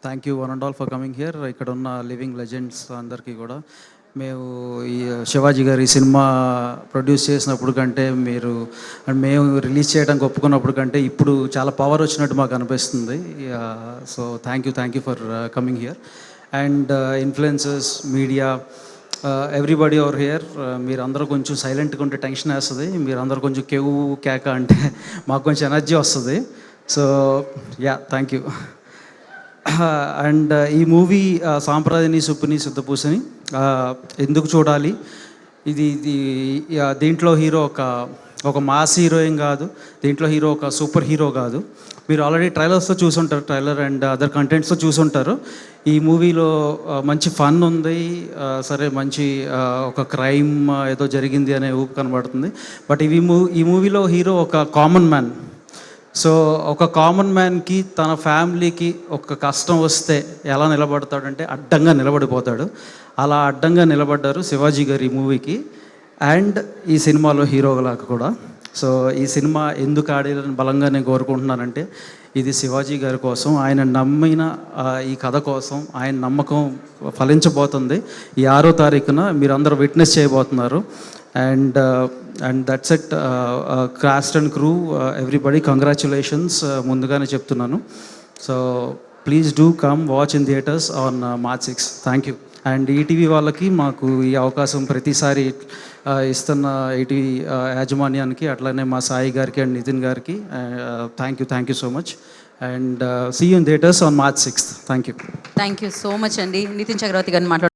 Thank you one and all for coming here. ఇక్కడ ఉన్న living legends అందరికీ కూడా మేము ఈ శివాజీ గారి సినిమా ప్రొడ్యూస్ చేసినప్పుడు కంటే మేము రిలీజ్ చేయడానికి ఒప్పుకున్నప్పుడు కంటే ఇప్పుడు చాలా పవర్ వచ్చినట్టు మాకు అనిపిస్తుంది. So thank you for coming here. And influencers, media, everybody over here, మీరందరూ కొంచెం సైలెంట్గా ఉంటే టెన్షన్ వేస్తుంది. మీరందరూ కొంచెం కేవు కేక అంటే మాకు కొంచెం ఎనర్జీ వస్తుంది. So yeah, thank you. And ఈ మూవీ సాంప్రదాయని సుప్పుని శుద్ధపూసని ఎందుకు చూడాలి? ఇది దీంట్లో హీరో ఒక మాస్ హీరోయిన్ కాదు, దీంట్లో హీరో ఒక సూపర్ హీరో కాదు. మీరు ఆల్రెడీ ట్రైలర్స్తో చూసుంటారు, ట్రైలర్ అండ్ అదర్ కంటెంట్స్తో చూసుంటారు. ఈ మూవీలో మంచి ఫన్ ఉంది, సరే మంచి ఒక క్రైమ్ ఏదో జరిగింది అనే ఊపు కనబడుతుంది. బట్ ఈ మూవీలో హీరో ఒక కామన్ మ్యాన్. సో ఒక కామన్ మ్యాన్కి తన ఫ్యామిలీకి ఒక కష్టం వస్తే ఎలా నిలబడతాడంటే అడ్డంగా నిలబడిపోతాడు. అలా అడ్డంగా నిలబడ్డారు శివాజీ గారు ఈ మూవీకి అండ్ ఈ సినిమాలో హీరోలాగా కూడా. సో ఈ సినిమా ఎందుకు ఆడాలని బలంగా నేను కోరుకుంటున్నానంటే ఇది శివాజీ గారి కోసం, ఆయన నమ్మిన ఈ కథ కోసం. ఆయన నమ్మకం ఫలించబోతుంది. ఈ 6వ తారీఖున మీరందరూ విట్నెస్ చేయబోతున్నారు. And that's it. Cost and crew, everybody congratulations ముందుగానే చెప్తున్నాను. So please do come watch in theatres on March 6. Thank you. And ETV వాళ్ళకి మాకు ఈ అవకాశం ప్రతిసారి ఇస్తున్న ఈటీవీ యాజమాన్యానికి, అట్లానే మా సాయి గారికి అండ్ నితిన్ గారికి thank you so much. And see you in theatres on March 6. Thank you so much అండి. నితిన్ చక్రవర్తి గారిని మాట్లాడు.